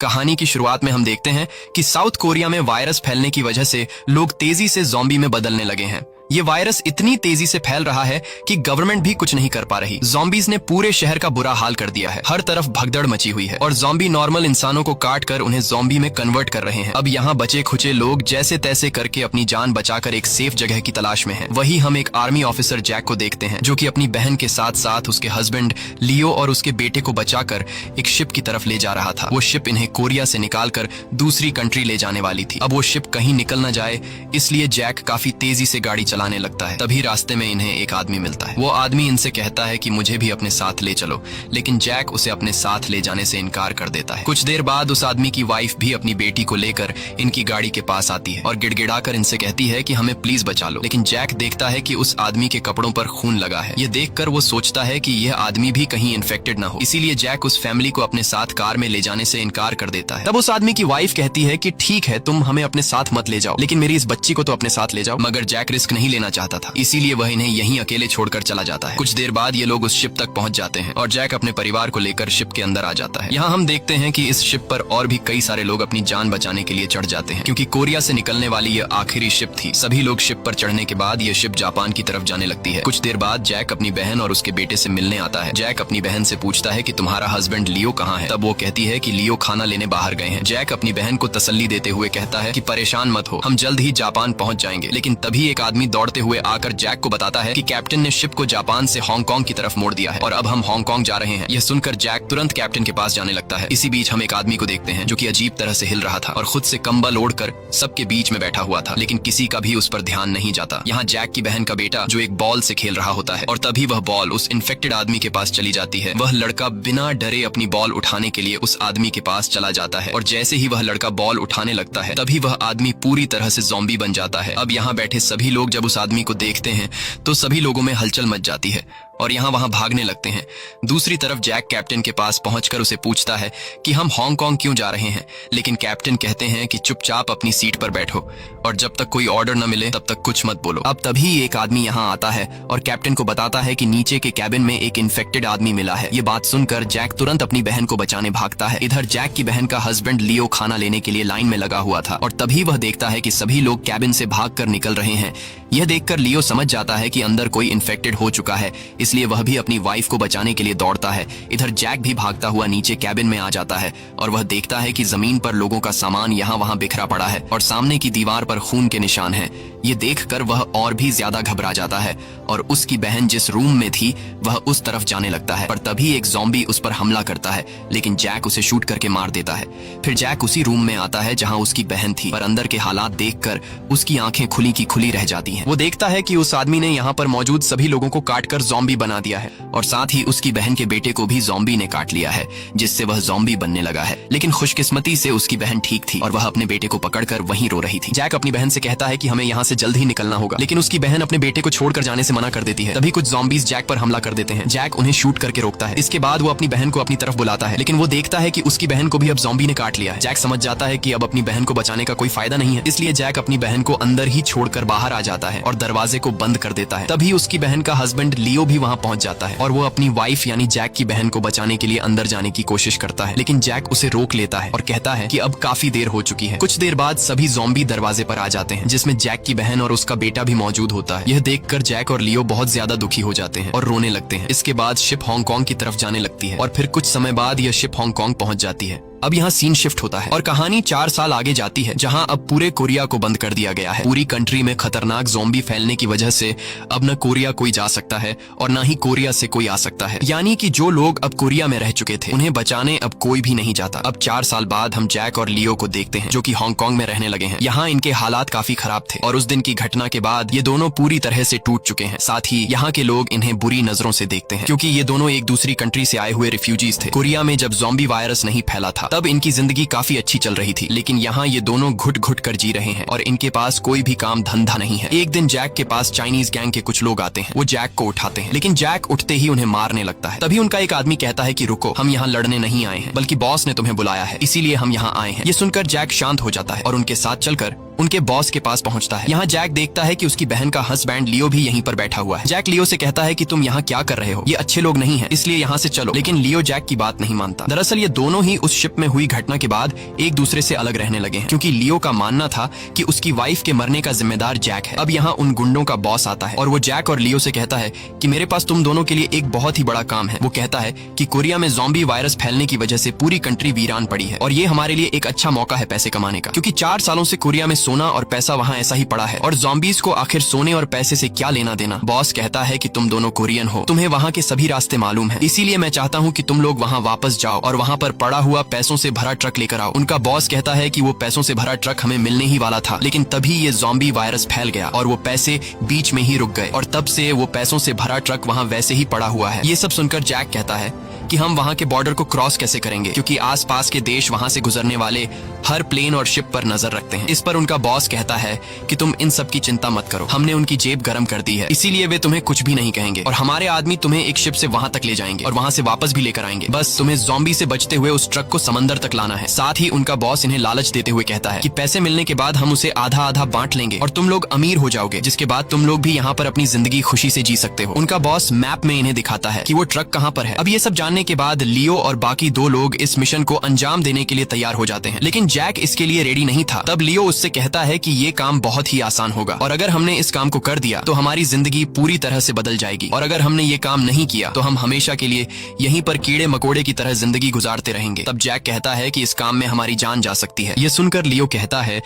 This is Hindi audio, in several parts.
कहानी की शुरुआत में हम देखते हैं कि साउथ कोरिया में वायरस फैलने की वजह से लोग तेजी से ज़ॉम्बी में बदलने लगे हैं। ये वायरस इतनी तेजी से फैल रहा है कि गवर्नमेंट भी कुछ नहीं कर पा रही। ज़ॉम्बीज ने पूरे शहर का बुरा हाल कर दिया है। हर तरफ भगदड़ मची हुई है और ज़ॉम्बी नॉर्मल इंसानों को काट कर उन्हें ज़ॉम्बी में कन्वर्ट कर रहे हैं। अब यहाँ बचे खुचे लोग जैसे तैसे करके अपनी जान बचाकर एक सेफ जगह की तलाश में हैं। वही हम एक आर्मी ऑफिसर जैक को देखते हैं जो कि अपनी बहन के साथ साथ उसके हस्बैंड लियो और उसके बेटे को बचाकर एक शिप की तरफ ले जा रहा था। वो शिप इन्हें कोरिया से निकालकर दूसरी कंट्री ले जाने वाली थी। अब वो शिप कहीं निकल न जाए इसलिए जैक काफी तेजी से गाड़ी चलाने लगता है। तभी रास्ते में इन्हें एक आदमी मिलता है। वो आदमी इनसे कहता है कि मुझे भी अपने साथ ले चलो, लेकिन जैक उसे अपने साथ ले जाने से इनकार कर देता है। कुछ देर बाद उस आदमी की वाइफ भी अपनी बेटी को लेकर इनकी गाड़ी के पास आती है और गिड़गिड़ाकर इनसे कहती है कि हमें प्लीज बचा लो। लेकिन जैक देखता है कि उस आदमी के कपड़ों पर खून लगा है। ये देखकर वो सोचता है कि यह आदमी भी कहीं इन्फेक्टेड ना हो, इसीलिए जैक उस फैमिली को अपने साथ कार में ले जाने से इनकार कर देता है। तब उस आदमी की वाइफ कहती है कि ठीक है, तुम हमें अपने साथ मत ले जाओ, लेकिन मेरी इस बच्ची को तो अपने साथ ले जाओ। मगर जैक रिस्क नहीं लेना चाहता था, इसीलिए वह इन्हें यहीं अकेले छोड़कर चला जाता है। कुछ देर बाद ये लोग उस शिप तक पहुंच जाते हैं और जैक अपने परिवार को लेकर शिप के अंदर आ जाता है। यहाँ हम देखते हैं कि इस शिप पर और भी कई सारे लोग अपनी जान बचाने के लिए चढ़ जाते हैं, क्योंकि कोरिया से निकलने वाली ये आखिरी शिप थी। सभी लोग शिप पर चढ़ने के बाद ये शिप जापान की तरफ जाने लगती है। कुछ देर बाद जैक अपनी बहन और उसके बेटे से मिलने आता है। जैक अपनी बहन से पूछता है कि तुम्हारा हस्बैंड लियो कहाँ है। तब वो कहती है कि लियो खाना लेने बाहर गए हैं। जैक अपनी बहन को तसल्ली देते हुए कहता है कि परेशान मत हो, हम जल्द ही जापान पहुंच जाएंगे। लेकिन तभी एक आदमी दौड़ते हुए आकर जैक को बताता है कि कैप्टन ने शिप को जापान से हांगकांग की तरफ मोड़ दिया है और अब हम हांगकांग जा रहे हैं। यह सुनकर जैक तुरंत कैप्टन के पास जाने लगता है। इसी बीच हम एक आदमी को देखते हैं जो कि अजीब तरह से हिल रहा था और खुद से कंबल ओढ़कर सबके बीच में बैठा हुआ था, लेकिन किसी का भी उस पर ध्यान नहीं जाता। यहाँ जैक की बहन का बेटा जो एक बॉल से खेल रहा होता है और तभी वह बॉल उस इन्फेक्टेड आदमी के पास चली जाती है। वह लड़का बिना डरे अपनी बॉल उठाने के लिए उस आदमी के पास चला जाता है और जैसे ही वह लड़का बॉल उठाने लगता है तभी वह आदमी पूरी तरह से ज़ॉम्बी बन जाता है। अब यहाँ बैठे सभी लोग जब उस आदमी को देखते हैं तो सभी लोगों में हलचल मच जाती है और यहाँ वहाँ भागने लगते हैं। दूसरी तरफ जैक कैप्टन के पास पहुंचकर उसे पूछता है कि हम हांगकांग क्यों जा रहे हैं, लेकिन कैप्टन कहते हैं कि चुपचाप अपनी सीट पर बैठो और जब तक कोई ऑर्डर न मिले तब तक कुछ मत बोलो। अब तभी एक आदमी यहाँ आता है और कैप्टन को बताता है कि नीचे के कैबिन में एक इन्फेक्टेड आदमी मिला है। ये बात सुनकर जैक तुरंत अपनी बहन को बचाने भागता है। इधर जैक की बहन का हस्बैंड लियो खाना लेने के लिए लाइन में लगा हुआ था और तभी वह देखता है कि सभी लोग कैबिन से भागकर निकल रहे हैं। यह देखकर लियो समझ जाता है कि अंदर कोई इन्फेक्टेड हो चुका है, इसलिए वह भी अपनी वाइफ को बचाने के लिए दौड़ता है। इधर जैक भी भागता हुआ नीचे कैबिन में आ जाता है और वह देखता है कि जमीन पर लोगों का सामान यहाँ वहाँ बिखरा पड़ा है और सामने की दीवार पर खून के निशान हैं। ये देखकर वह और भी ज्यादा घबरा जाता है और उसकी बहन जिस रूम में थी वह उस तरफ जाने लगता है, पर तभी एक ज़ॉम्बी उस पर हमला करता है, लेकिन जैक उसे शूट करके मार देता है। फिर जैक उसी रूम में आता है जहाँ उसकी बहन थी, पर अंदर के हालात देखकर उसकी आंखें खुली की खुली रह जाती हैं। वो देखता है कि उस आदमी ने यहाँ पर मौजूद सभी लोगों को काटकर ज़ॉम्बी बना दिया है और साथ ही उसकी बहन के बेटे को भी ज़ॉम्बी ने काट लिया है, जिससे वह ज़ॉम्बी बनने लगा है। लेकिन खुशकिस्मती से उसकी बहन ठीक थी और वह अपने बेटे को पकड़कर वहीं रो रही थी। जैक अपनी बहन से कहता है कि हमें यहाँ से जल्द ही निकलना होगा, लेकिन उसकी बहन अपने बेटे को छोड़कर जाने से मना कर देती है। तभी कुछ ज़ॉम्बीज जैक पर हमला कर देते हैं। जैक उन्हें शूट करके रोकता है। इसके बाद वो अपनी बहन को अपनी तरफ बुलाता है, लेकिन वो देखता है कि उसकी बहन को भी अब ज़ॉम्बी ने काट लिया है। जैक समझ जाता है कि अब अपनी बहन को बचाने का कोई फायदा नहीं है, इसलिए जैक अपनी बहन को अंदर ही छोड़कर बाहर आ जाता है और दरवाजे को बंद कर देता है। तभी उसकी बहन का हस्बैंड लियो भी वहां पहुंच जाता है और वो अपनी वाइफ यानी जैक की बहन को बचाने के लिए अंदर जाने की कोशिश करता है, लेकिन जैक उसे रोक लेता है और कहता है कि अब काफी देर हो चुकी है। कुछ देर बाद सभी ज़ॉम्बी दरवाजे पर आ जाते हैं, जिसमें जैक की बहन और उसका बेटा भी मौजूद होता है। यह देखकर जैक और लियो बहुत ज्यादा दुखी हो जाते हैं और रोने लगते हैं। इसके बाद शिप हांगकांग की तरफ जाने लगती है और फिर कुछ समय बाद यह शिप हांगकांग पहुंच जाती है। अब यहाँ सीन शिफ्ट होता है और कहानी 4 साल आगे जाती है, जहाँ अब पूरे कोरिया को बंद कर दिया गया है। पूरी कंट्री में खतरनाक ज़ॉम्बी फैलने की वजह से अब न कोरिया कोई जा सकता है और न ही कोरिया से कोई आ सकता है, यानी कि जो लोग अब कोरिया में रह चुके थे उन्हें बचाने अब कोई भी नहीं जाता। अब 4 साल बाद हम जैक और लियो को देखते हैं जो कि हांगकांग में रहने लगे हैं। यहाँ इनके हालात काफी खराब थे और उस दिन की घटना के बाद ये दोनों पूरी तरह से टूट चुके हैं। साथ ही यहाँ के लोग इन्हें बुरी नजरों से देखते हैं, क्योंकि ये दोनों एक दूसरी कंट्री से आए हुए रिफ्यूजीज थे। कोरिया में जब ज़ॉम्बी वायरस नहीं फैला था तब इनकी जिंदगी काफी अच्छी चल रही थी, लेकिन यहाँ ये दोनों घुट घुट कर जी रहे हैं और इनके पास कोई भी काम धंधा नहीं है। एक दिन जैक के पास चाइनीज गैंग के कुछ लोग आते हैं। वो जैक को उठाते हैं, लेकिन जैक उठते ही उन्हें मारने लगता है। तभी उनका एक आदमी कहता है कि रुको, हम यहाँ लड़ने नहीं आए हैं, बल्कि बॉस ने तुम्हें बुलाया है, इसीलिए हम यहाँ आए हैं। ये सुनकर जैक शांत हो जाता है और उनके साथ चलकर उनके बॉस के पास पहुंचता है। यहाँ जैक देखता है कि उसकी बहन का हस्बैंड लियो भी यहीं पर बैठा हुआ है। जैक लियो से कहता है कि तुम यहाँ क्या कर रहे हो, ये अच्छे लोग नहीं है, इसलिए यहाँ से चलो। लेकिन लियो जैक की बात नहीं मानता। दरअसल ये दोनों ही उस शिप में हुई घटना के बाद एक दूसरे से अलग रहने लगे हैं, क्योंकि लियो का मानना था कि उसकी वाइफ के मरने का जिम्मेदार जैक है। अब यहाँ उन गुंडों का बॉस आता है और वो जैक और लियो से कहता है कि मेरे पास तुम दोनों के लिए एक बहुत ही बड़ा काम है। वो कहता है कि कोरिया में ज़ॉम्बी वायरस फैलने की वजह से पूरी कंट्री वीरान पड़ी है और ये हमारे लिए एक अच्छा मौका है पैसे कमाने का, क्योंकि 4 सालों से कोरिया में सोना और पैसा वहाँ ऐसा ही पड़ा है और ज़ॉम्बीज को आखिर सोने और पैसे से क्या लेना देना। बॉस कहता है कि तुम दोनों कोरियन हो, तुम्हें वहाँ के सभी रास्ते मालूम है, इसीलिए मैं चाहता हूँ कि तुम लोग वहाँ वापस जाओ और वहाँ पर पड़ा हुआ पैसों से भरा ट्रक लेकर आओ। उनका बॉस कहता है कि वो पैसों से भरा ट्रक हमें मिलने ही वाला था, लेकिन तभी ये ज़ॉम्बी वायरस फैल गया और वो पैसे बीच में ही रुक गए और तब से वो पैसों से भरा ट्रक वहाँ वैसे ही पड़ा हुआ है। ये सब सुनकर जैक कहता है कि हम वहाँ के बॉर्डर को क्रॉस कैसे करेंगे, क्योंकि आसपास के देश वहाँ से गुजरने वाले हर प्लेन और शिप पर नजर रखते हैं। इस पर उनका बॉस कहता है कि तुम इन सब की चिंता मत करो, हमने उनकी जेब गर्म कर दी है, इसीलिए वे तुम्हें कुछ भी नहीं कहेंगे और हमारे आदमी तुम्हें एक शिप से वहाँ तक ले जाएंगे और वहाँ से वापस भी लेकर आएंगे। बस तुम्हें ज़ॉम्बी से बचते हुए उस ट्रक को समंदर तक लाना है। साथ ही उनका बॉस इन्हें लालच देते हुए कहता है कि पैसे मिलने के बाद हम उसे आधा आधा बांट लेंगे और तुम लोग अमीर हो जाओगे, जिसके बाद तुम लोग भी यहाँ पर अपनी जिंदगी खुशी से जी सकते हो। उनका बॉस मैप में इन्हें दिखाता है कि वो ट्रक कहाँ पर है। अब ये सब जानने के बाद लियो और बाकी 2 लोग इस मिशन को अंजाम देने के लिए तैयार हो जाते हैं, लेकिन जैक इसके लिए रेडी नहीं था। तब लियो उससे कहता है कि ये काम बहुत ही आसान होगा और अगर हमने इस काम को कर दिया तो हमारी जिंदगी पूरी तरह से बदल जाएगी और अगर हमने ये काम नहीं किया तो हम हमेशा के लिए यहीं पर कीड़े मकोड़े की तरह जिंदगी गुजारते रहेंगे। तब जैक कहता है कि इस काम में हमारी जान जा सकती है। ये सुनकर लियो कहता है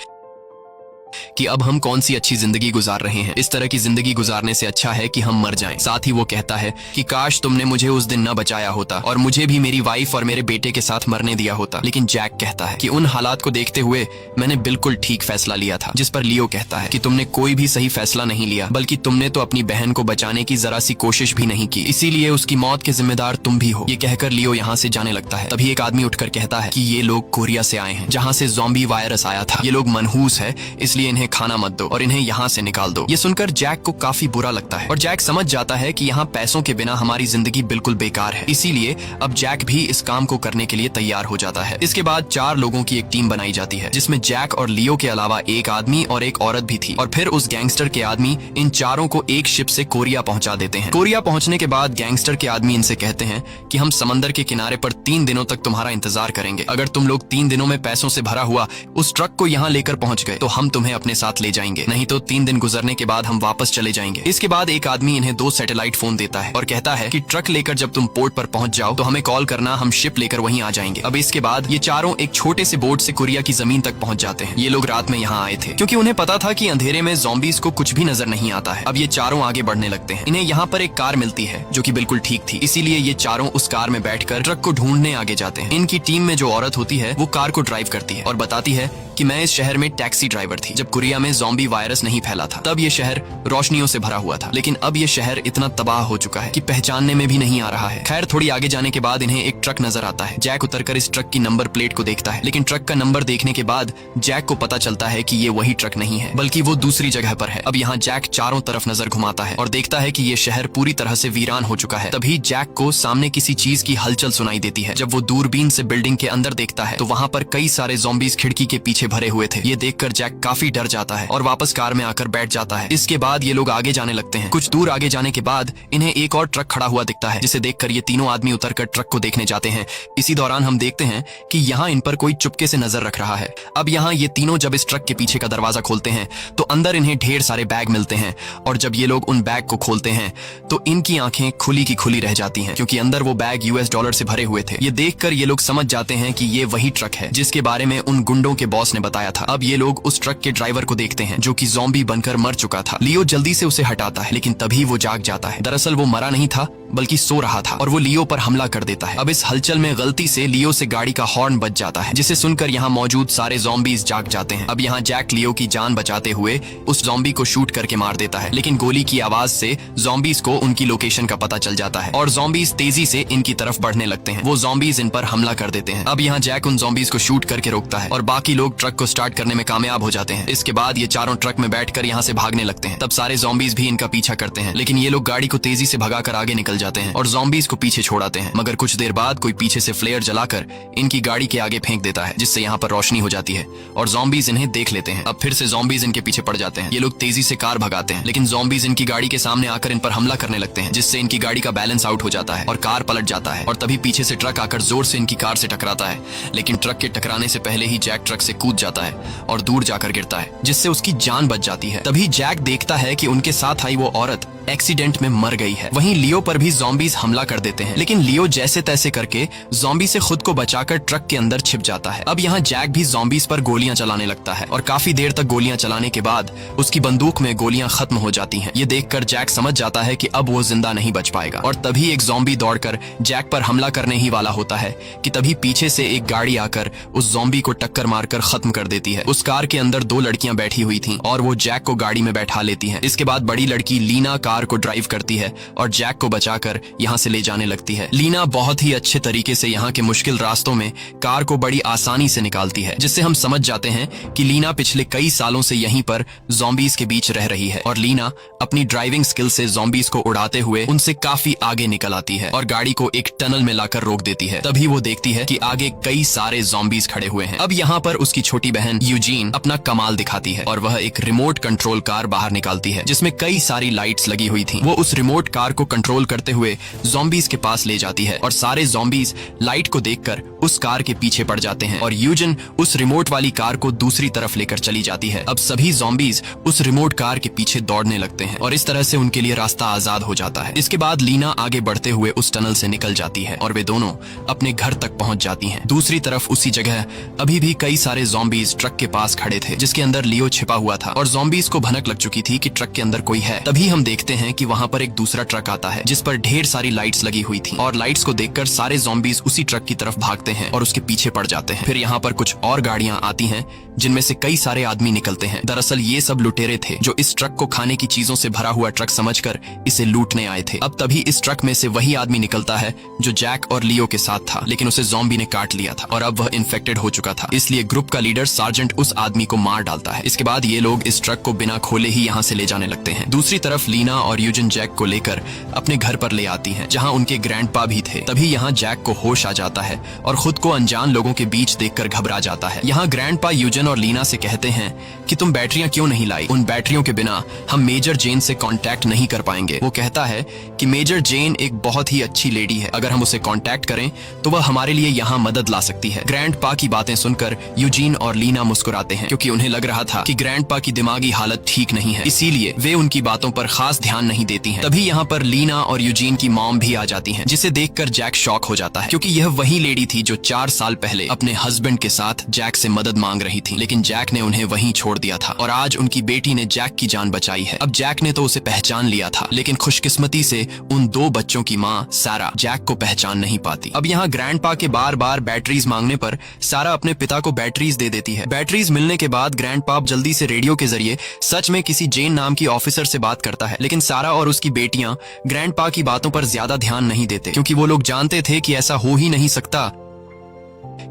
कि अब हम कौन सी अच्छी जिंदगी गुजार रहे हैं, इस तरह की जिंदगी गुजारने से अच्छा है कि हम मर जाएं। साथ ही वो कहता है कि काश तुमने मुझे उस दिन न बचाया होता और मुझे भी मेरी वाइफ और मेरे बेटे के साथ मरने दिया होता। लेकिन जैक कहता है कि उन हालात को देखते हुए मैंने बिल्कुल ठीक फैसला लिया था। जिस पर लियो कहता है कि तुमने कोई भी सही फैसला नहीं लिया, बल्कि तुमने तो अपनी बहन को बचाने की जरा सी कोशिश भी नहीं की, इसीलिए उसकी मौत के जिम्मेदार तुम भी हो। ये कहकर लियो यहाँ से जाने लगता है। तभी एक आदमी उठकर कहता है कि ये लोग कोरिया से आए हैं, जहाँ से ज़ॉम्बी वायरस आया था। ये लोग मनहूस है, इसलिए इन्हें खाना मत दो और इन्हें यहाँ से निकाल दो। ये सुनकर जैक को काफी बुरा लगता है और जैक समझ जाता है कि यहाँ पैसों के बिना हमारी जिंदगी बिल्कुल बेकार है, इसीलिए अब जैक भी इस काम को करने के लिए तैयार हो जाता है। इसके बाद 4 लोगों की एक टीम बनाई जाती है, जिसमें जैक और लियो के अलावा एक आदमी और एक औरत भी थी और फिर उस गैंगस्टर के आदमी इन चारों को एक शिप से कोरिया पहुंचा देते हैं। कोरिया पहुंचने के बाद गैंगस्टर के आदमी इनसे कहते हैं कि हम समंदर के किनारे पर 3 दिनों तक तुम्हारा इंतजार करेंगे। अगर तुम लोग 3 दिनों में पैसों से भरा हुआ उस ट्रक को यहाँ लेकर पहुंच गए तो हम तुम्हें अपने साथ ले जाएंगे, नहीं तो 3 दिन गुजरने के बाद हम वापस चले जाएंगे। इसके बाद एक आदमी इन्हें 2 सैटेलाइट फोन देता है और कहता है कि ट्रक लेकर जब तुम पोर्ट पर पहुंच जाओ तो हमें कॉल करना, हम शिप लेकर वहीं आ जाएंगे। अब इसके बाद ये चारों एक छोटे से बोट से कोरिया की जमीन तक पहुंच जाते हैं। ये लोग रात में यहाँ आए थे क्योंकि उन्हें पता था कि अंधेरे में ज़ॉम्बीज को कुछ भी नजर नहीं आता है। अब ये चारों आगे बढ़ने लगते हैं। इन्हें यहाँ पर एक कार मिलती है जो कि बिल्कुल ठीक थी, इसीलिए ये चारों उस कार में बैठकर ट्रक को ढूंढने आगे जाते हैं। इनकी टीम में जो औरत होती है वो कार को ड्राइव करती है और बताती है कि मैं इस शहर में टैक्सी ड्राइवर थी जब कोरिया में ज़ॉम्बी वायरस नहीं फैला था। तब ये शहर रोशनियों से भरा हुआ था, लेकिन अब ये शहर इतना तबाह हो चुका है कि पहचानने में भी नहीं आ रहा है। खैर, थोड़ी आगे जाने के बाद इन्हें एक ट्रक नजर आता है। जैक उतरकर इस ट्रक की नंबर प्लेट को देखता है, लेकिन ट्रक का नंबर देखने के बाद जैक को पता चलता है कि ये वही ट्रक नहीं है, बल्कि वो दूसरी जगह पर है। अब यहाँ जैक चारों तरफ नजर घुमाता है और देखता है कि ये शहर पूरी तरह से वीरान हो चुका है। तभी जैक को सामने किसी चीज की हलचल सुनाई देती है। जब वो दूरबीन से बिल्डिंग के अंदर देखता है तो वहाँ पर कई सारे ज़ॉम्बीज खिड़की के पीछे भरे हुए थे। ये देखकर जैक काफी डर जाता है और वापस कार में आकर बैठ जाता है। इसके बाद ये लोग आगे जाने लगते हैं। कुछ दूर आगे जाने के बाद इन्हें एक और ट्रक खड़ा हुआ दिखता है, जिसे देखकर ये तीनों आदमी उतरकर ट्रक को देखने जाते हैं। इसी दौरान हम देखते हैं कि यहाँ इन पर कोई चुपके से नजर रख रहा है। अब यहाँ ये तीनों जब इस ट्रक के पीछे का दरवाजा खोलते हैं तो अंदर इन्हें ढेर सारे बैग मिलते हैं और जब ये लोग उन बैग को खोलते हैं तो इनकी आंखें खुली की खुली रह जाती हैं, क्योंकि अंदर वो बैग US डॉलर से भरे हुए थे। ये देखकर ये लोग समझ जाते हैं कि ये वही ट्रक है जिसके बारे में उन गुंडों के बॉस ने बताया था। अब ये लोग उस ट्रक के ड्राइवर को देखते हैं जो कि ज़ॉम्बी बनकर मर चुका था। लियो जल्दी से उसे हटाता है, लेकिन तभी वो जाग जाता है। दरअसल वो मरा नहीं था बल्कि सो रहा था और वो लियो पर हमला कर देता है। अब इस हलचल में गलती से लियो से गाड़ी का हॉर्न बज जाता है, जिसे सुनकर यहाँ मौजूद सारे ज़ॉम्बीज जाग जाते हैं। अब यहाँ जैक लियो की जान बचाते हुए उस ज़ॉम्बी को शूट करके मार देता है, लेकिन गोली की आवाज से ज़ॉम्बीज को उनकी लोकेशन का पता चल जाता है और ज़ॉम्बीज तेजी से इनकी तरफ बढ़ने लगते हैं। वो ज़ॉम्बीज इन पर हमला कर देते हैं। अब यहाँ जैक उन ज़ॉम्बीज को शूट करके रोकता है और बाकी लोग ट्रक को स्टार्ट करने में कामयाब हो जाते हैं। हैं। इसके बाद ये चारों ट्रक में बैठकर यहाँ से भागने लगते हैं। तब सारे ज़ॉम्बीज भी इनका पीछा करते हैं, लेकिन ये लोग गाड़ी को तेजी से भगाकर आगे निकल जाते हैं और ज़ॉम्बीज को पीछे छोड़ाते हैं। मगर कुछ देर बाद कोई पीछे से फ्लेयर जलाकर इनकी गाड़ी के आगे फेंक देता है, जिससे यहाँ पर रोशनी हो जाती है और ज़ॉम्बीज इन्हें देख लेते हैं। अब फिर से ज़ॉम्बीज इनके पीछे पड़ जाते हैं। ये लोग तेजी से कार भगाते हैं, लेकिन ज़ॉम्बीज इनकी गाड़ी के सामने आकर इन पर हमला करने लगते हैं, जिससे इनकी गाड़ी का बैलेंस आउट हो जाता है और कार पलट जाता है। और तभी पीछे से ट्रक आकर जोर से इनकी कार से टकराता है, लेकिन ट्रक के टकराने से पहले ही जैक ट्रक से कूद जाता है और दूर जाकर गिरता है, जिससे उसकी जान बच जाती है। तभी जैक देखता है कि उनके साथ आई वो औरत एक्सीडेंट में मर गई है। वहीं लियो पर भी ज़ॉम्बीज हमला कर देते हैं, लेकिन लियो जैसे तैसे करके ज़ॉम्बी से खुद को बचाकर ट्रक के अंदर छिप जाता है। अब यहाँ जैक भी ज़ॉम्बीज पर गोलियां चलाने लगता है और काफी देर तक गोलियां चलाने के बाद उसकी बंदूक में गोलियां खत्म हो जाती हैं। ये देखकर जैक समझ जाता है कि अब वो जिंदा नहीं बच पाएगा और तभी एक ज़ॉम्बी दौड़कर जैक पर हमला करने ही वाला होता है कि तभी पीछे से एक गाड़ी आकर उस ज़ॉम्बी को टक्कर मारकर खत्म कर देती है। उस कार के अंदर 2 लड़कियां बैठी हुई थीं और वो जैक को गाड़ी में बैठा लेती हैं। इसके बाद बड़ी लड़की लीना कार को ड्राइव करती है और जैक को बचाकर यहाँ से ले जाने लगती है। लीना बहुत ही अच्छे तरीके से यहाँ के मुश्किल रास्तों में कार को बड़ी आसानी से निकालती है, जिससे हम समझ जाते हैं कि लीना पिछले कई सालों से यहीं पर ज़ॉम्बीज के बीच रह रही है और लीना अपनी ड्राइविंग स्किल से ज़ॉम्बीज को उड़ाते हुए उनसे काफी आगे निकल आती है और गाड़ी को एक टनल में लाकर रोक देती है। तभी वो देखती है कि आगे कई सारे ज़ॉम्बीज खड़े हुए हैं। अब यहाँ पर उसकी छोटी बहन यूजीन अपना कमाल दिखाती है और वह एक रिमोट कंट्रोल कार बाहर निकालती है, जिसमें कई सारी लाइट्स लगी हुई थी। वो उस रिमोट कार को कंट्रोल करते हुए ज़ॉम्बीज के पास ले जाती है और सारे ज़ॉम्बीज लाइट को देखकर उस कार के पीछे पड़ जाते हैं और यूजिन उस रिमोट वाली कार को दूसरी तरफ लेकर चली जाती है। अब सभी ज़ॉम्बीज उस रिमोट कार के पीछे दौड़ने लगते हैं और इस तरह से उनके लिए रास्ता आजाद हो जाता है। इसके बाद लीना आगे बढ़ते हुए उस टनल से निकल जाती है और वे दोनों अपने घर तक पहुंच जाती हैं। दूसरी तरफ उसी जगह अभी भी कई सारे ज़ॉम्बीज ट्रक के पास खड़े थे, जिसके अंदर लियो छिपा हुआ था और ज़ॉम्बीज को भनक लग चुकी थी कि ट्रक के अंदर कोई है। तभी हम देखते हैं कि वहां पर एक दूसरा ट्रक आता है, जिस पर ढेर सारी लाइट्स लगी हुई थी और लाइट्स को देखकर सारे ज़ॉम्बीज उसी ट्रक की तरफ भागते हैं और उसके पीछे पड़ जाते हैं। फिर यहाँ पर कुछ और गाड़ियां आती हैं, जिनमें से कई सारे आदमी निकलते हैं। दरअसल ये सब लुटेरे थे जो इस ट्रक को खाने की चीजों से भरा हुआ ट्रक समझकर इसे लूटने आए थे। अब तभी इस ट्रक में से वही आदमी निकलता है जो जैक और लियो के साथ था, लेकिन उसे ज़ॉम्बी ने काट लिया था और अब वह इन्फेक्टेड हो चुका था। इसलिए ग्रुप का लीडर सार्जेंट उस आदमी को मार डालता है। इसके बाद ये लोग इस ट्रक को बिना खोले ही यहाँ से ले जाने लगते हैं। दूसरी तरफ लीना और यूजिन जैक को लेकर अपने घर पर ले आती हैं, जहाँ उनके ग्रैंडपा भी थे। तभी यहाँ जैक को होश आ जाता है और खुद को अनजान लोगों के बीच देखकर घबरा जाता है। यहाँ ग्रैंडपा यूजिन और लीना से कहते हैं कि तुम बैटरियां क्यों नहीं लाई? उन बैटरियों के बिना हम मेजर जेन से कांटेक्ट नहीं कर पाएंगे। वो कहता है कि मेजर जेन एक बहुत ही अच्छी लेडी है, अगर हम उसे कांटेक्ट करें तो वह हमारे लिए यहाँ मदद ला सकती है। ग्रैंडपा की बातें सुनकर यूजीन और लीना मुस्कुराते हैं, क्योंकि उन्हें लग रहा था कि ग्रैंडपा की दिमागी हालत ठीक नहीं है, इसीलिए वे उनकी बातों पर खास ध्यान नहीं देती हैं। तभी यहाँ पर लीना और यूजीन की मॉम भी आ जाती हैं, जिसे देखकर जैक शॉक हो जाता है, क्योंकि यह वही लेडी थी जो 4 साल पहले अपने हस्बैंड के साथ जैक से मदद मांग रही थी, लेकिन जैक ने उन्हें वहीं छोड़ दिया था और आज उनकी बेटी ने जैक की जान बचाई है। अब जैक ने तो उसे पहचान लिया था, लेकिन खुशकिस्मती से उन 2 बच्चों की माँ सारा जैक को पहचान नहीं पाती। अब यहाँ ग्रैंडपा के बार बार बैटरीज मांगने पर सारा अपने पिता को बैटरीज दे देती है। बैटरीज मिलने के बाद ग्रैंडपा जल्दी से रेडियो के जरिए सच में किसी जेन नाम की ऑफिसर से बात करता है, लेकिन सारा और उसकी बेटियां ग्रैंडपा की बातों पर ज्यादा ध्यान नहीं देते, क्योंकि वो लोग जानते थे कि ऐसा हो ही नहीं सकता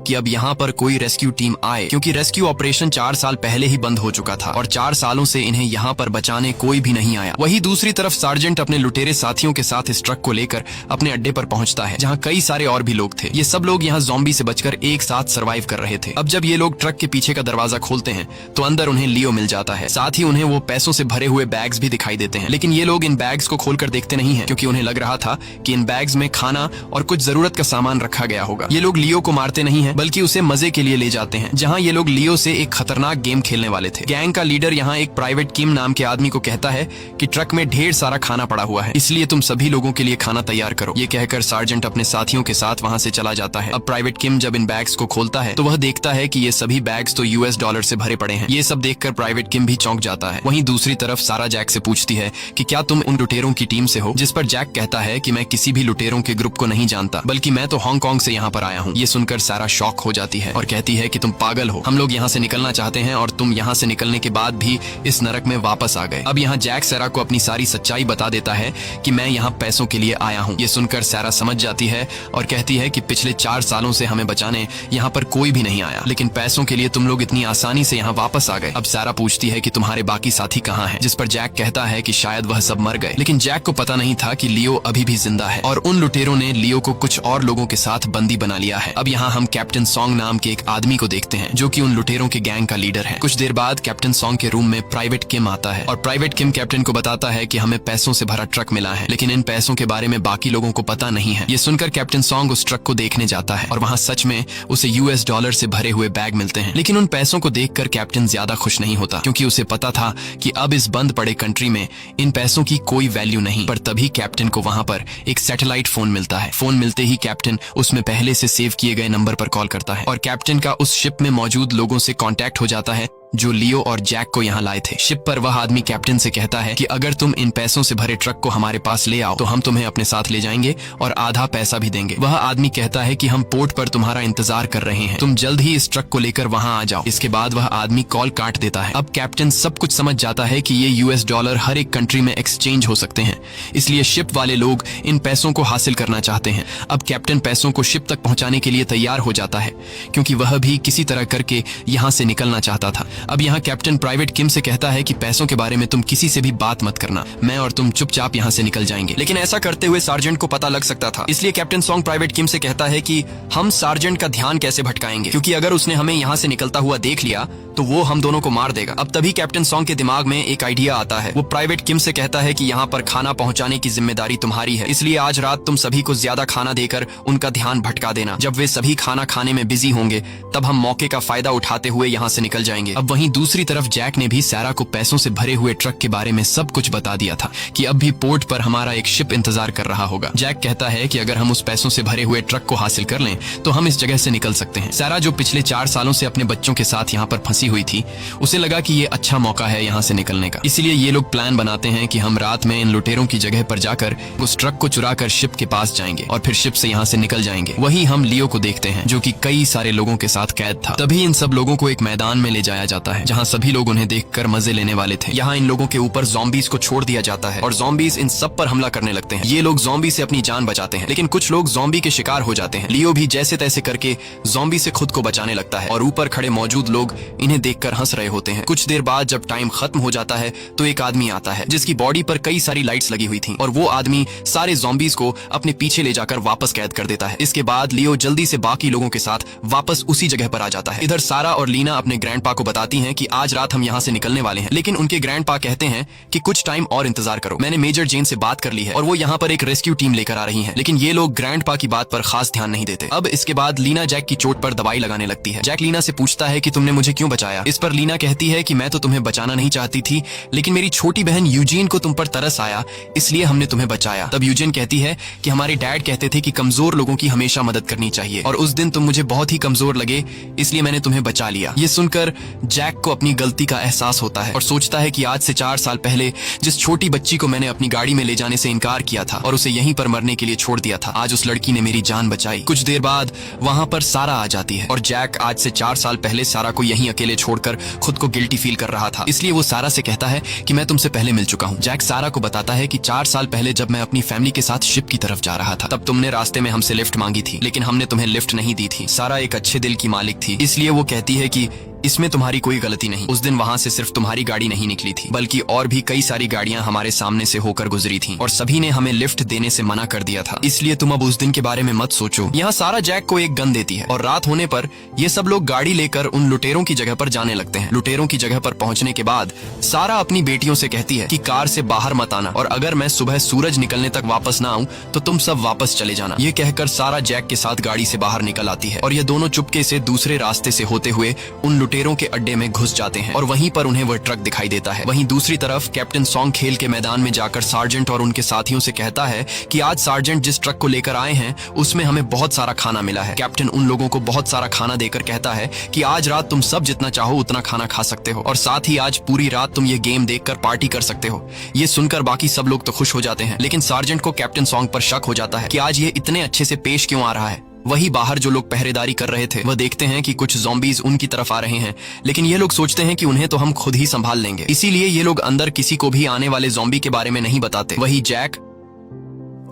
कि अब यहाँ पर कोई रेस्क्यू टीम आए, क्योंकि रेस्क्यू ऑपरेशन 4 साल पहले ही बंद हो चुका था और 4 सालों से इन्हें यहाँ पर बचाने कोई भी नहीं आया। वही दूसरी तरफ सार्जेंट अपने लुटेरे साथियों के साथ इस ट्रक को लेकर अपने अड्डे पर पहुंचता है, जहाँ कई सारे और भी लोग थे। ये सब लोग यहाँ ज़ॉम्बी से बचकर एक साथ सर्वाइव कर रहे थे। अब जब ये लोग ट्रक के पीछे का दरवाजा खोलते हैं तो अंदर उन्हें लियो मिल जाता है, साथ ही उन्हें वो पैसों से भरे हुए बैग्स भी दिखाई देते हैं। लेकिन ये लोग इन बैग्स को खोलकर देखते नहीं है, क्योंकि उन्हें लग रहा था कि इन बैग्स में खाना और कुछ जरूरत का सामान रखा गया होगा। ये लोग लियो को मारते नहीं है, बल्कि उसे मजे के लिए ले जाते हैं, जहां ये लोग लियो से एक खतरनाक गेम खेलने वाले थे। गैंग का लीडर यहाँ एक प्राइवेट किम नाम के आदमी को कहता है कि ट्रक में ढेर सारा खाना पड़ा हुआ है, इसलिए तुम सभी लोगों के लिए खाना तैयार करो। ये कहकर सार्जेंट अपने साथियों के साथ वहां से चला जाता है। अब प्राइवेट किम जब इन बैग्स को खोलता है तो वह देखता है कि ये सभी बैग्स तो US डॉलर से भरे पड़े हैं। ये सब देखकर प्राइवेट किम भी चौंक जाता है। वहीं दूसरी तरफ सारा जैक से पूछती है कि क्या तुम उन लुटेरों की टीम से हो, जिस पर जैक कहता है कि मैं किसी भी लुटेरों के ग्रुप को नहीं जानता, बल्कि मैं तो हांगकांग से यहाँ पर आया हूँ। ये सुनकर सारा सारा शॉक हो जाती है और कहती है कि तुम पागल हो, हम लोग यहाँ से निकलना चाहते हैं और तुम यहाँ से निकलने के बाद भी इस नरक में वापस आ गए। अब यहाँ जैक सैरा को अपनी सारी सच्चाई बता देता है कि मैं यहाँ पैसों के लिए आया हूँ। ये सुनकर सैरा समझ जाती है और कहती है कि पिछले 4 सालों से हमें बचाने यहाँ पर कोई भी नहीं आया, लेकिन पैसों के लिए तुम लोग इतनी आसानी से यहाँ वापस आ गए। अब सैरा पूछती है कि तुम्हारे बाकी साथी कहाँ हैं, जिस पर जैक कहता है कि शायद वह सब मर गए। लेकिन जैक को पता नहीं था कि लियो अभी भी जिंदा है और उन लुटेरों ने लियो को कुछ और लोगों के साथ बंदी बना लिया है। अब यहाँ हम कैप्टन सॉन्ग नाम के एक आदमी को देखते हैं जो कि उन लुटेरों के गैंग का लीडर है। कुछ देर बाद कैप्टन सॉन्ग के रूम में प्राइवेट किम आता है और प्राइवेट किम कैप्टन को बताता है कि हमें पैसों से भरा ट्रक मिला है, लेकिन इन पैसों के बारे में बाकी लोगों को पता नहीं है। ये सुनकर कैप्टन सॉन्ग उस ट्रक को देखने जाता है और वहाँ सच में उसे US डॉलर से भरे हुए बैग मिलते हैं। लेकिन उन पैसों को देखकर कैप्टन ज्यादा खुश नहीं होता, क्योंकि उसे पता था कि अब इस बंद पड़े कंट्री में इन पैसों की कोई वैल्यू नहीं। पर तभी कैप्टन को वहाँ पर एक सैटेलाइट फोन मिलता है। फोन मिलते ही कैप्टन उसमें पहले से सेव किए गए नंबर पर कॉल करता है और कैप्टन का उस शिप में मौजूद लोगों से कांटेक्ट हो जाता है जो लियो और जैक को यहाँ लाए थे। शिप पर वह आदमी कैप्टन से कहता है कि अगर तुम इन पैसों से भरे ट्रक को हमारे पास ले आओ तो हम तुम्हें अपने साथ ले जाएंगे और आधा पैसा भी देंगे। वह आदमी कहता है कि हम पोर्ट पर तुम्हारा इंतजार कर रहे हैं, तुम जल्द ही इस ट्रक को लेकर वहाँ आ जाओ। इसके बाद वह आदमी कॉल काट देता है। अब कैप्टन सब कुछ समझ जाता है कि ये US डॉलर हर एक कंट्री में एक्सचेंज हो सकते हैं, इसलिए शिप वाले लोग इन पैसों को हासिल करना चाहते हैं। अब कैप्टन पैसों को शिप तक पहुंचाने के लिए तैयार हो जाता है, क्योंकि वह भी किसी तरह करके यहाँ से निकलना चाहता था। अब यहाँ कैप्टन प्राइवेट किम से कहता है कि पैसों के बारे में तुम किसी से भी बात मत करना, मैं और तुम चुपचाप यहाँ से निकल जाएंगे। लेकिन ऐसा करते हुए सार्जेंट को पता लग सकता था, इसलिए कैप्टन सॉन्ग प्राइवेट किम से कहता है कि हम सार्जेंट का ध्यान कैसे भटकाएंगे, क्योंकि अगर उसने हमें यहाँ से निकलता हुआ देख लिया तो वो हम दोनों को मार देगा। अब तभी कैप्टन सॉन्ग के दिमाग में एक आइडिया आता है। वो प्राइवेट किम से कहता है कि यहाँ पर खाना पहुँचाने की जिम्मेदारी तुम्हारी है, इसलिए आज रात तुम सभी को ज्यादा खाना देकर उनका ध्यान भटका देना। जब वे सभी खाना खाने में बिजी होंगे तब हम मौके का फायदा उठाते हुए यहाँ से निकल जाएंगे। अब वहीं दूसरी तरफ जैक ने भी सैरा को पैसों से भरे हुए ट्रक के बारे में सब कुछ बता दिया था कि अब भी पोर्ट पर हमारा एक शिप इंतजार कर रहा होगा। जैक कहता है कि अगर हम उस पैसों से भरे हुए ट्रक को हासिल कर लें तो हम इस जगह से निकल सकते हैं। सैरा जो पिछले 4 सालों से अपने बच्चों के साथ यहाँ पर फंसी हुई थी, उसे लगा कि ये अच्छा मौका है यहाँ से निकलने का, इसलिए ये लोग प्लान बनाते हैं कि हम रात में इन लुटेरों की जगह पर जाकर उस ट्रक को चुरा कर शिप के पास जाएंगे और फिर शिप से यहाँ से निकल जाएंगे। वही हम लियो को देखते हैं जो कि कई सारे लोगों के साथ कैद था। तभी इन सब लोगों को एक मैदान में ले जाया जाता है जहाँ सभी लोग उन्हें देखकर मजे लेने वाले थे। यहाँ इन लोगों के ऊपर ज़ॉम्बीज़ को छोड़ दिया जाता है और ज़ॉम्बीज़ इन सब पर हमला करने लगते हैं। ये लोग ज़ॉम्बी से अपनी जान बचाते हैं, लेकिन कुछ लोग ज़ॉम्बी के शिकार हो जाते हैं। लियो भी जैसे तैसे करके ज़ॉम्बी से खुद को बचाने लगता है और ऊपर खड़े मौजूद लोग इन्हें देखकर हंस रहे होते हैं। कुछ देर बाद जब टाइम खत्म हो जाता है तो एक आदमी आता है जिसकी बॉडी पर कई सारी लाइट्स लगी हुई थी और वो आदमी सारे ज़ॉम्बीज़ को अपने पीछे ले जाकर वापस कैद कर देता है। इसके बाद लियो जल्दी से बाकी लोगों के साथ वापस उसी जगह पर आ जाता है। इधर सारा और लीना अपने ग्रैंडपा को बताती हैं कि आज रात हम यहाँ से निकलने वाले हैं, लेकिन उनके ग्रैंडपा कहते हैं कि कुछ टाइम और इंतजार करो, मैंने मेजर जेन से बात कर ली है और वो यहाँ पर एक रेस्क्यू टीम लेकर आ रही है। लेकिन ये लोग ग्रैंडपा की बात पर खास ध्यान नहीं देते। अब इसके बाद लीना जैक की चोट पर दवाई लगाने लगती है। जैक लीना से पूछता है कि तुमने मुझे क्यों बचाया। इस पर लीना कहती है कि मैं तो तुम्हें बचाना नहीं चाहती थी, लेकिन मेरी छोटी बहन यूजीन को तुम पर तरस आया, इसलिए हमने तुम्हें बचाया। तब यूजीन कहती है कि हमारे डैड कहते थे कि कमजोर लोगों की हमेशा मदद करनी चाहिए और उस दिन तुम मुझे बहुत ही कमजोर लगे, इसलिए मैंने तुम्हें बचा लिया। ये सुनकर जैक को अपनी गलती का एहसास होता है और सोचता है कि आज से 4 साल पहले जिस छोटी बच्ची को मैंने अपनी गाड़ी में ले जाने से इनकार किया था और उसे यहीं पर मरने के लिए छोड़ दिया था, आज उस लड़की ने मेरी जान बचाई। कुछ देर बाद वहाँ पर सारा आ जाती है और जैक आज से 4 साल पहले सारा को यहीं अकेले छोड़कर खुद को गिल्टी फील कर रहा था, इसलिए वो सारा से कहता है कि मैं तुमसे पहले मिल चुका हूँ। जैक सारा को बताता है कि 4 साल पहले जब मैं अपनी फैमिली के साथ शिप की तरफ जा रहा था तब तुमने रास्ते में हमसे लिफ्ट मांगी थी, लेकिन हमने तुम्हें लिफ्ट नहीं दी थी। सारा एक अच्छे दिल की मालिक थी, इसलिए वो कहती है कि इसमें तुम्हारी कोई गलती नहीं। उस दिन वहाँ से सिर्फ तुम्हारी गाड़ी नहीं निकली थी, बल्कि और भी कई सारी गाड़ियां हमारे सामने से होकर गुजरी थीं और सभी ने हमें लिफ्ट देने से मना कर दिया था, इसलिए तुम अब उस दिन के बारे में मत सोचो। यहाँ सारा जैक को एक गन देती है और रात होने पर ये सब लोग गाड़ी लेकर उन लुटेरों की जगह पर जाने लगते हैं। लुटेरों की जगह पर पहुँचने के बाद सारा अपनी बेटियों से कहती है कि कार से बाहर मत आना और अगर मैं सुबह सूरज निकलने तक वापस ना आऊँ तो तुम सब वापस चले जाना। ये कहकर सारा जैक के साथ गाड़ी से बाहर निकल आती है और ये दोनों चुपके से दूसरे रास्ते से होते हुए उन लुटेरों के अड्डे में घुस जाते हैं और वहीं पर उन्हें वह ट्रक दिखाई देता है। वहीं दूसरी तरफ कैप्टन सॉन्ग खेल के मैदान में जाकर सार्जेंट और उनके साथियों से कहता है कि आज सार्जेंट जिस ट्रक को लेकर आए हैं उसमें हमें बहुत सारा खाना मिला है। कैप्टन उन लोगों को बहुत सारा खाना देकर कहता है कि आज रात तुम सब जितना चाहो उतना खाना खा सकते हो और साथ ही आज पूरी रात तुम ये गेम देखकर पार्टी कर सकते हो। ये सुनकर बाकी सब लोग तो खुश हो जाते हैं, लेकिन सार्जेंट को कैप्टन सॉन्ग पर शक हो जाता है कि आज ये इतने अच्छे से पेश क्यों आ रहा है। वही बाहर जो लोग पहरेदारी कर रहे थे वह देखते हैं कि कुछ ज़ॉम्बीज उनकी तरफ आ रहे हैं, लेकिन ये लोग सोचते हैं कि उन्हें तो हम खुद ही संभाल लेंगे। इसीलिए ये लोग अंदर किसी को भी आने वाले ज़ॉम्बी के बारे में नहीं बताते। वही जैक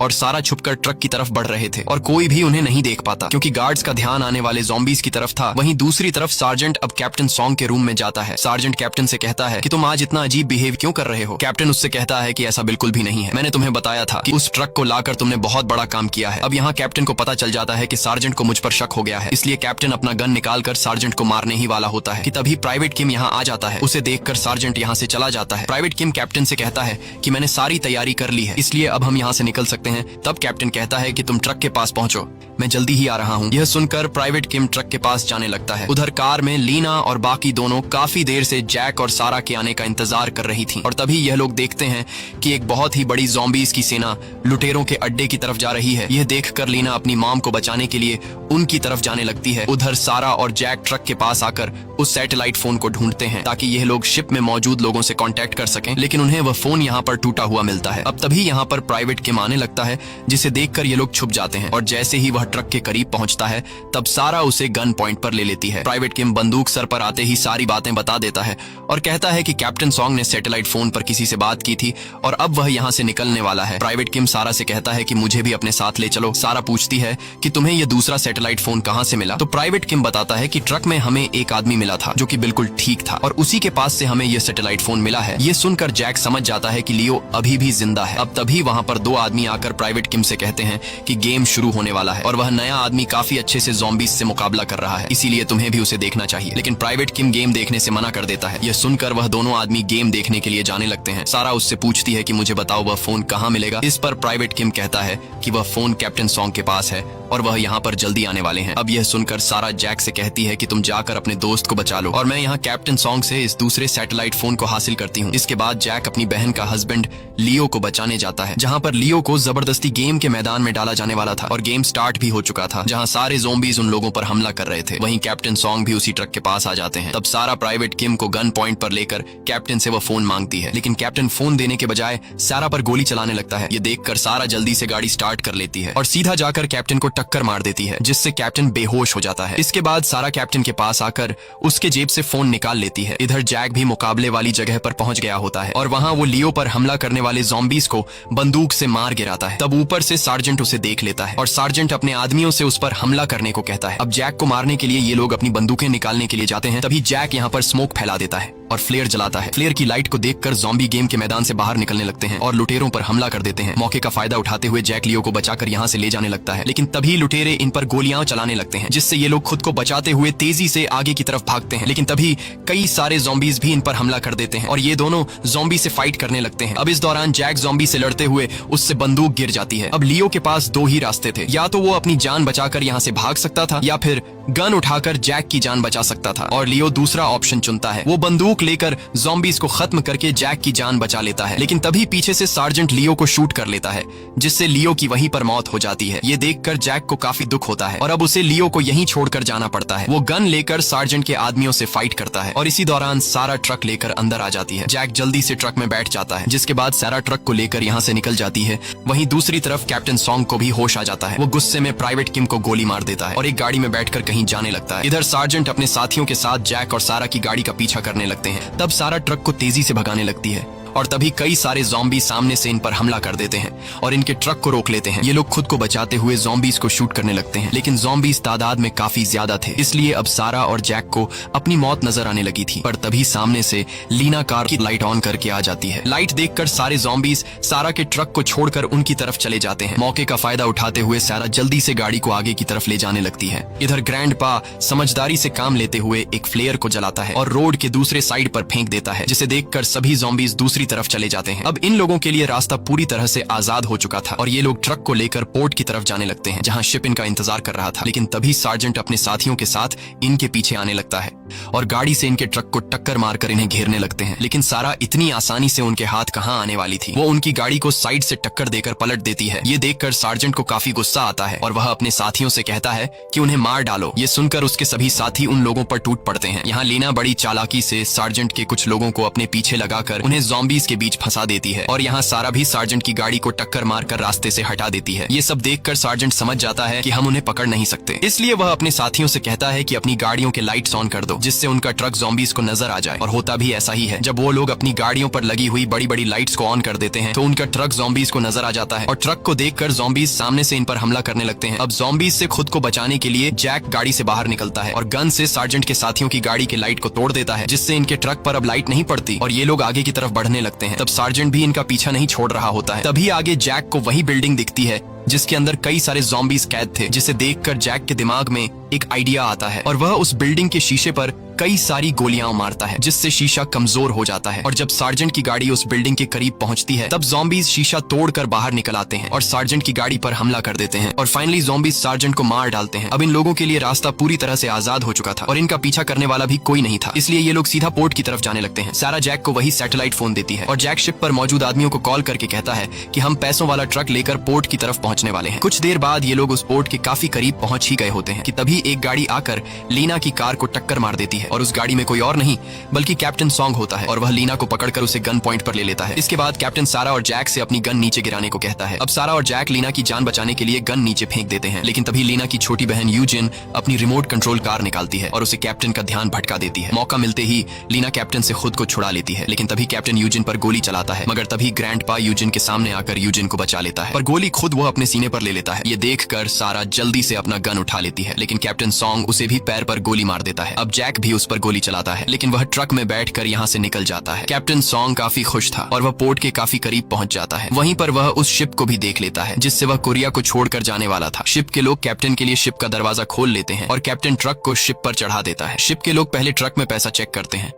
और सारा छुपकर ट्रक की तरफ बढ़ रहे थे और कोई भी उन्हें नहीं देख पाता क्योंकि गार्ड्स का ध्यान आने वाले ज़ॉम्बीज की तरफ था। वहीं दूसरी तरफ सार्जेंट अब कैप्टन सॉन्ग के रूम में जाता है। सार्जेंट कैप्टन से कहता है कि तुम आज इतना अजीब बिहेव क्यों कर रहे हो। कैप्टन उससे कहता है कि ऐसा बिल्कुल भी नहीं है, मैंने तुम्हें बताया था कि उस ट्रक को लाकर तुमने बहुत बड़ा काम किया है। अब यहाँ कैप्टन को पता चल जाता है कि सार्जेंट को मुझ पर शक हो गया है, इसलिए कैप्टन अपना गन निकालकर सार्जेंट को मारने ही वाला होता है कि तभी प्राइवेट किम यहाँ आ जाता है। उसे देखकर सार्जेंट यहाँ से चला जाता है। प्राइवेट किम कैप्टन से कहता है कि मैंने सारी तैयारी कर ली है, इसलिए अब हम यहाँ से निकल सकते हैं। तब कैप्टन कहता है कि तुम ट्रक के पास पहुंचो, मैं जल्दी ही आ रहा हूं। यह सुनकर प्राइवेट किम ट्रक के पास जाने लगता है। उधर कार में लीना और बाकी दोनों काफी देर से जैक और सारा के आने का इंतजार कर रही थीं और तभी यह लोग देखते हैं कि एक बहुत ही बड़ी ज़ॉम्बीज की सेना लुटेरों के अड्डे की तरफ जा रही है। यह देखकर लीना अपनी मॉम को बचाने के लिए उनकी तरफ जाने लगती है। उधर सारा और जैक ट्रक के पास आकर उस सैटेलाइट फोन को ढूंढते हैं ताकि यह लोग शिप में मौजूद लोगों से कांटेक्ट कर सकें, लेकिन उन्हें वह फोन यहाँ पर टूटा हुआ मिलता है। अब तभी यहाँ पर प्राइवेट किम आने लगता है, जिसे देखकर ये लोग छुप जाते हैं और जैसे ही वह ट्रक के करीब पहुंचता है तब सारा उसे गन पॉइंट पर ले लेती है। प्राइवेट किम बंदूक सर पर आते ही सारी बातें बता देता है और कहता है कि कैप्टन सॉन्ग ने सैटेलाइट फोन पर किसी से बात की थी और अब वह यहाँ से निकलने वाला है। प्राइवेट किम सारा से कहता है कि मुझे भी अपने साथ ले चलो। सारा पूछती है कि तुम्हें यह दूसरा सैटेलाइट फोन कहाँ से मिला, तो प्राइवेट किम बताता है कि ट्रक में हमें एक आदमी मिला था जो कि बिल्कुल ठीक था और उसी के पास से हमें यह सैटेलाइट फोन मिला है। ये सुनकर जैक समझ जाता है कि लियो अभी भी जिंदा है। अब तभी वहाँ पर दो आदमी आकर प्राइवेट किम से कहते हैं कि गेम शुरू होने वाला है और वह नया आदमी काफी अच्छे से ज़ॉम्बीज से मुकाबला कर रहा है, इसीलिए तुम्हें भी उसे देखना चाहिए। लेकिन प्राइवेट किम गेम देखने से मना कर देता है। यह सुनकर वह दोनों आदमी गेम देखने के लिए जाने लगते हैं। सारा उससे पूछती है कि मुझे बताओ वह फोन कहाँ मिलेगा। इस पर प्राइवेट किम कहता है कि वह फोन कैप्टन सॉन्ग के पास है और वह यहाँ पर जल्दी आने वाले हैं। अब यह सुनकर सारा जैक से कहती है कि तुम जाकर अपने दोस्त को बचा लो और मैं यहाँ कैप्टन सॉन्ग से इस दूसरे सैटेलाइट फोन को हासिल करती हूँ। इसके बाद जैक अपनी बहन का हस्बैंड लियो को बचाने जाता है, जहाँ पर लियो को जबरदस्ती गेम के मैदान में डाला जाने वाला था और गेम स्टार्ट भी हो चुका था, जहाँ सारे ज़ॉम्बीज उन लोगों पर हमला कर रहे थे। वहीं कैप्टन सॉन्ग भी उसी ट्रक के पास आ जाते हैं। तब सारा प्राइवेट किम को गन पॉइंट पर लेकर कैप्टन से वह फोन मांगती है, लेकिन कैप्टन फोन देने के बजाय सारा पर गोली चलाने लगता है। ये देखकर सारा जल्दी से गाड़ी स्टार्ट कर लेती है और सीधा जाकर कैप्टन को टक्कर मार देती है, जिससे कैप्टन बेहोश हो जाता है। इसके बाद सारा कैप्टन के पास आकर उसके जेब से फोन निकाल लेती है। इधर जैक भी मुकाबले वाली जगह पर पहुंच गया होता है और वहां वो लियो पर हमला करने वाले ज़ॉम्बीज को बंदूक से मार गिराता है। तब ऊपर से सार्जेंट उसे देख लेता है और सार्जेंट अपने आदमियों से उस पर हमला करने को कहता है। अब जैक को मारने के लिए ये लोग अपनी बंदूकें निकालने के लिए जाते हैं। तभी जैक यहाँ पर स्मोक फैला देता है और फ्लेयर जलाता है। फ्लेयर की लाइट को देखकर ज़ॉम्बी गेम के मैदान से बाहर निकलने लगते हैं और लुटेरों पर हमला कर देते हैं। मौके का फायदा उठाते हुए जैक लियो को बचाकर यहाँ से ले जाने लगता है, लेकिन तभी लुटेरे इन पर गोलियां चलाने लगते हैं, जिससे ये लोग खुद को बचाते हुए तेजी से आगे की तरफ भागते हैं। लेकिन तभी कई सारे ज़ॉम्बीज भी इन पर हमला कर देते हैं और ये दोनों ज़ॉम्बी से फाइट करने लगते हैं। अब इस दौरान जैक ज़ॉम्बी से लड़ते हुए उससे बंदूक गिर जाती है। अब लियो के पास दो ही रास्ते थे, या तो वो अपनी जान बचाकर यहाँ से भाग सकता था या फिर गन उठाकर जैक की जान बचा सकता था, और लियो दूसरा ऑप्शन चुनता है। वो बंदूक लेकर ज़ॉम्बीज को खत्म करके जैक की जान बचा लेता है, लेकिन तभी पीछे से सार्जेंट लियो को शूट कर लेता है, जिससे लियो की वहीं पर मौत हो जाती है। ये देखकर जैक को काफी दुख होता है और अब उसे लियो को यहीं छोड़कर जाना पड़ता है। वो गन लेकर सार्जेंट के आदमियों से फाइट करता है और इसी दौरान सारा ट्रक लेकर अंदर आ जाती है। जैक जल्दी से ट्रक में बैठ जाता है, जिसके बाद सारा ट्रक को लेकर यहाँ से निकल जाती है। वहीं दूसरी तरफ कैप्टन सॉन्ग को भी होश आ जाता है। वो गुस्से में प्राइवेट किम को गोली मार देता है और एक गाड़ी में बैठकर कहीं जाने लगता है। इधर सार्जेंट अपने साथियों के साथ जैक और सारा की गाड़ी का पीछा करने लगते हैं। तब सारा ट्रक को तेजी से भगाने लगती है और तभी कई सारे ज़ॉम्बी सामने से इन पर हमला कर देते हैं और इनके ट्रक को रोक लेते हैं। ये लोग खुद को बचाते हुए ज़ॉम्बीज को शूट करने लगते हैं, लेकिन ज़ॉम्बीज तादाद में काफी ज्यादा थे, इसलिए अब सारा और जैक को अपनी मौत नजर आने लगी थी। पर तभी सामने से लीना कार की लाइट ऑन करके आ जाती है। लाइट देखकर सारे ज़ॉम्बीज सारा के ट्रक को छोड़कर उनकी तरफ चले जाते हैं। मौके का फायदा उठाते हुए सारा जल्दी से गाड़ी को आगे की तरफ ले जाने लगती है। इधर ग्रैंडपा समझदारी से काम लेते हुए एक फ्लेयर को जलाता है और रोड के दूसरे साइड पर फेंक देता है, जिसे देखकर सभी ज़ॉम्बीज दूसरी तरफ चले जाते हैं। अब इन लोगों के लिए रास्ता पूरी तरह से आजाद हो चुका था और ये लोग ट्रक को लेकर पोर्ट की तरफ जाने लगते हैं, जहां शिप इनका इंतजार कर रहा था। लेकिन तभी सार्जेंट अपने साथियों के साथ इनके पीछे आने लगता है। और गाड़ी से इनके ट्रक को टक्कर मारकर इन्हें घेरने लगते हैं। लेकिन सारा इतनी आसानी से उनके हाथ कहां आने वाली थी। वो उनकी गाड़ी को साइड से टक्कर देकर पलट देती है। ये देखकर सार्जेंट को काफी गुस्सा आता है और वह अपने साथियों से कहता है कि उन्हें मार डालो। ये सुनकर उसके सभी साथी उन लोगों पर टूट पड़ते हैं। यहाँ लीना बड़ी चालाकी से सार्जेंट के कुछ लोगों को अपने पीछे लगाकर उन्हें ज़ॉम्बीज के बीच फंसा देती है और यहाँ सारा भी सार्जेंट की गाड़ी को टक्कर मारकर रास्ते से हटा देती है। ये सब देखकर सार्जेंट समझ जाता है कि हम उन्हें पकड़ नहीं सकते, इसलिए वह अपने साथियों से कहता है कि अपनी गाड़ियों के लाइट्स ऑन कर दो, जिससे उनका ट्रक ज़ॉम्बीज को नजर आ जाए। और होता भी ऐसा ही है। जब वो लोग अपनी गाड़ियों पर लगी हुई बड़ी बड़ी लाइट्स को ऑन कर देते हैं तो उनका ट्रक ज़ॉम्बीज को नजर आ जाता है और ट्रक को देखकर ज़ॉम्बीज सामने से इन पर हमला करने लगते हैं। अब ज़ॉम्बीज से खुद को बचाने के लिए जैक गाड़ी से बाहर निकलता है और गन से सार्जेंट के साथियों की गाड़ी के लाइट को तोड़ देता है, जिससे इनके ट्रक पर अब लाइट नहीं पड़ती और ये लोग आगे की तरफ बढ़ने लगते हैं। तब सार्जेंट भी इनका पीछा नहीं छोड़ रहा होता है। तभी आगे जैक को वही बिल्डिंग दिखती है जिसके अंदर कई सारे ज़ॉम्बीज कैद थे, जिसे देखकर जैक के दिमाग में एक आइडिया आता है और वह उस बिल्डिंग के शीशे पर कई सारी गोलियां मारता है, जिससे शीशा कमजोर हो जाता है। और जब सार्जेंट की गाड़ी उस बिल्डिंग के करीब पहुंचती है तब ज़ॉम्बीज शीशा तोड़कर बाहर निकल आते हैं और सार्जेंट की गाड़ी पर हमला कर देते हैं और फाइनली ज़ॉम्बीज सार्जेंट को मार डालते हैं। अब इन लोगों के लिए रास्ता पूरी तरह से आजाद हो चुका था और इनका पीछा करने वाला भी कोई नहीं था, इसलिए ये लोग सीधा पोर्ट की तरफ जाने लगते हैं। सारा जैक को वही सैटेलाइट फोन देती है और जैक शिप पर मौजूद आदमियों को कॉल करके कहता है कि हम पैसों वाला ट्रक लेकर पोर्ट की तरफ पहुंचने वाले हैं। कुछ देर बाद ये लोग उस पोर्ट के काफी करीब पहुंच ही गए होते हैं कि तभी एक गाड़ी आकर लीना की कार को टक्कर मार देती है और उस गाड़ी में कोई और नहीं बल्कि कैप्टन सॉन्ग होता है और वह लीना को पकड़कर उसे गन पॉइंट पर ले लेता है। इसके बाद कैप्टन सारा और जैक से अपनी गन नीचे गिराने को कहता है। अब सारा और जैक लीना की जान बचाने के लिए गन नीचे फेंक देते हैं, लेकिन तभी लीना की छोटी बहन यूजिन अपनी रिमोट कंट्रोल कार निकालती है और उसे कैप्टन का ध्यान भटका देती है। मौका मिलते ही लीना कैप्टन से खुद को छुड़ा लेती है, लेकिन तभी कैप्टन यूजिन पर गोली चलाता है, मगर तभी ग्रैंडपा यूजिन के सामने आकर यूजिन को बचा लेता है, पर गोली खुद वो अपने सीने पर ले लेता है। ये देखकर सारा जल्दी से अपना गन उठा लेती है, लेकिन कैप्टन सॉन्ग उसे भी पैर पर गोली मार देता है। अब जैक भी उस पर गोली चलाता है, लेकिन वह ट्रक में बैठकर यहाँ से निकल जाता है। कैप्टन सॉन्ग काफी खुश था और वह पोर्ट के काफी करीब पहुंच जाता है। वहीं पर वह उस शिप को भी देख लेता है जिससे वह कोरिया को छोड़कर जाने वाला था। शिप के लोग कैप्टन के लिए शिप का दरवाजा खोल लेते हैं और कैप्टन ट्रक को शिप पर चढ़ा देता है। शिप के लोग पहले ट्रक में पैसा चेक करते हैं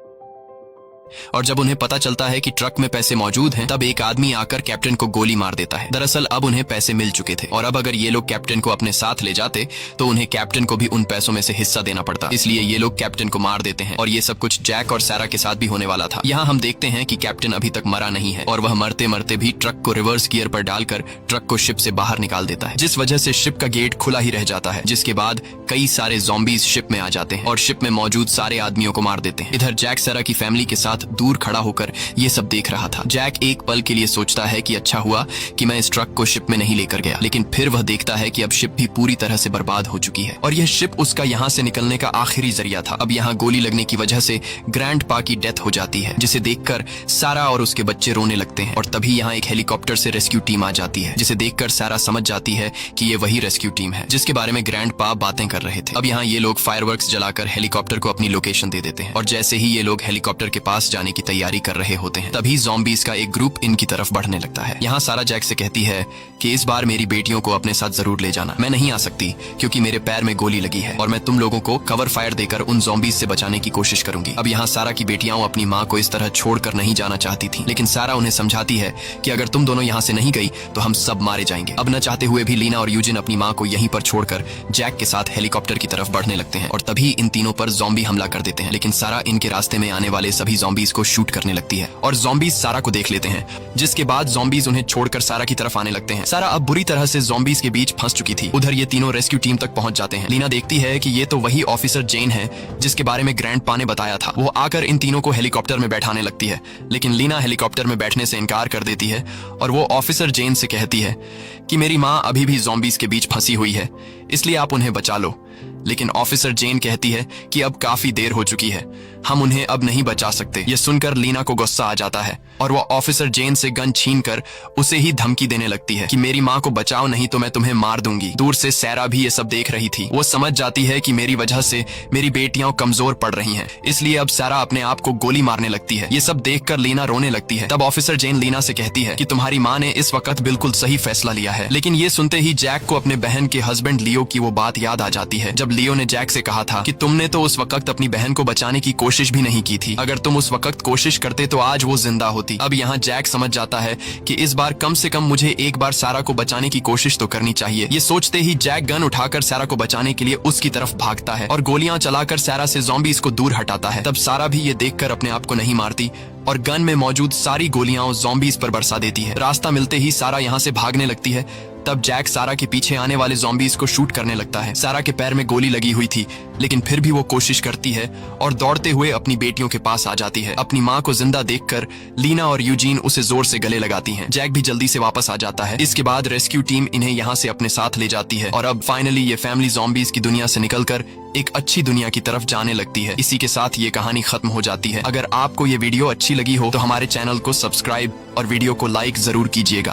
और जब उन्हें पता चलता है कि ट्रक में पैसे मौजूद हैं, तब एक आदमी आकर कैप्टन को गोली मार देता है। दरअसल अब उन्हें पैसे मिल चुके थे और अब अगर ये लोग कैप्टन को अपने साथ ले जाते तो उन्हें कैप्टन को भी उन पैसों में से हिस्सा देना पड़ता, इसलिए ये लोग कैप्टन को मार देते हैं। और ये सब कुछ जैक और सारा के साथ भी होने वाला था। यहाँ हम देखते हैं कि कैप्टन अभी तक मरा नहीं है और वह मरते मरते भी ट्रक को रिवर्स गियर पर डालकर ट्रक को शिप से बाहर निकाल देता है, जिस वजह से शिप का गेट खुला ही रह जाता है। जिसके बाद कई सारे ज़ॉम्बीज शिप में आ जाते हैं और शिप में मौजूद सारे आदमियों को मार देते हैं। इधर जैक सारा की फैमिली के साथ दूर खड़ा होकर ये सब देख रहा था। जैक एक पल के लिए सोचता है कि अच्छा हुआ कि मैं इस ट्रक को शिप में नहीं लेकर गया, लेकिन फिर वह देखता है कि अब शिप भी पूरी तरह से बर्बाद हो चुकी है और यह शिप उसका यहाँ से निकलने का आखिरी जरिया था। अब यहाँ गोली लगने की वजह से ग्रैंडपा की डेथ हो जाती है, जिसे देखकर सारा और उसके बच्चे रोने लगते हैं और तभी यहाँ एक हेलीकॉप्टर से रेस्क्यू टीम आ जाती है, जिसे देखकर सारा समझ जाती है कि ये वही रेस्क्यू टीम है जिसके बारे में ग्रैंडपा बातें कर रहे थे। अब यहाँ ये लोग फायरवर्क्स जलाकर हेलीकॉप्टर को अपनी लोकेशन दे देते हैं और जैसे ही ये लोग हेलीकॉप्टर के पास जाने की तैयारी कर रहे होते हैं तभी ज़ॉम्बीज का एक ग्रुप इनकी तरफ बढ़ने लगता है। यहाँ सारा जैक से कहती है कि इस बार मेरी बेटियों को अपने साथ जरूर ले जाना। मैं नहीं आ सकती क्योंकि मेरे पैर में गोली लगी है और मैं तुम लोगों को कवर फायर देकर उन ज़ॉम्बीज से बचाने की कोशिश करूंगी। अब यहाँ सारा की बेटियां अपनी माँ को इस तरह छोड़कर नहीं जाना चाहती थी, लेकिन सारा उन्हें समझाती है कि अगर तुम दोनों यहाँ से नहीं गई तो हम सब मारे जाएंगे। अब न चाहते हुए भी लीना और यूजिन अपनी माँ को यहीं पर छोड़कर जैक के साथ हेलीकॉप्टर की तरफ बढ़ने लगते हैं और तभी इन तीनों पर ज़ॉम्बी हमला कर देते हैं, लेकिन सारा इनके रास्ते में आने वाले सभी ज़ॉम्बीज को शूट करने लगती है और ज़ॉम्बीज सारा को देख लेते हैं, जिसके बाद ज़ॉम्बीज उन्हें छोड़कर सारा की तरफ आने लगते हैं। सारा अब बुरी तरह से ज़ॉम्बीज के बीच फंस चुकी थी। उधर ये तीनों रेस्क्यू टीम तक पहुंच जाते हैं। लीना देखती है कि ये तो वही ऑफिसर जेन है जिसके बारे में ग्रैंडपा ने बताया था। वो आकर इन तीनों को हेलीकॉप्टर में बैठाने लगती है, लेकिन लीना हेलीकॉप्टर में बैठने से इनकार कर देती है और वो ऑफिसर जेन से कहती है कि मेरी माँ अभी भी ज़ॉम्बीज के बीच फंसी हुई है, इसलिए आप उन्हें बचा लो। लेकिन ऑफिसर जेन कहती है कि अब काफी देर हो चुकी है, हम उन्हें अब नहीं बचा सकते। ये सुनकर लीना को गुस्सा आ जाता है और वो ऑफिसर जेन से गन छीनकर उसे ही धमकी देने लगती है कि मेरी माँ को बचाओ नहीं तो मैं तुम्हें मार दूंगी। दूर से सैरा भी ये सब देख रही थी। वो समझ जाती है कि मेरी वजह से मेरी बेटियां कमजोर पड़ रही हैं, इसलिए अब सैरा अपने आप को गोली मारने लगती है। ये सब देखकर लीना रोने लगती है। तब ऑफिसर जेन लीना से कहती है कि तुम्हारी माँ ने इस वक्त बिल्कुल सही फैसला लिया है। लेकिन ये सुनते ही जैक को अपने बहन के हस्बैंड लियो की वो बात याद आ जाती है जब लियो ने जैक से कहा था कि तुमने तो उस वक्त अपनी बहन को बचाने की कोशिश भी नहीं की थी। अगर तुम उस वक्त कोशिश करते तो आज वो जिंदा होती। अब यहाँ जैक समझ जाता है कि इस बार कम से कम मुझे एक बार सारा को बचाने की कोशिश तो करनी चाहिए। ये सोचते ही जैक गन उठाकर सारा को बचाने के लिए उसकी तरफ भागता है और गोलियां चलाकर सारा से ज़ॉम्बीज़ को दूर हटाता है। तब सारा भी ये देखकर अपने आप को नहीं मारती और गन में मौजूद सारी गोलियां उस ज़ॉम्बीज़ पर बरसा देती है। रास्ता मिलते ही सारा यहाँ से भागने लगती है। तब जैक सारा के पीछे आने वाले ज़ॉम्बीज़ को शूट करने लगता है। सारा के पैर में गोली लगी हुई थी, लेकिन फिर भी वो कोशिश करती है और दौड़ते हुए अपनी बेटियों के पास आ जाती है। अपनी माँ को जिंदा देखकर लीना और यूजीन उसे जोर से गले लगाती हैं। जैक भी जल्दी से वापस आ जाता है। इसके बाद रेस्क्यू टीम इन्हें यहाँ से अपने साथ ले जाती है और अब फाइनली ये फैमिली ज़ॉम्बीज़ की दुनिया से निकलकर एक अच्छी दुनिया की तरफ जाने लगती है। इसी के साथ ये कहानी खत्म हो जाती है। अगर आपको ये वीडियो अच्छी लगी हो तो हमारे चैनल को सब्सक्राइब और वीडियो को लाइक जरूर कीजिएगा।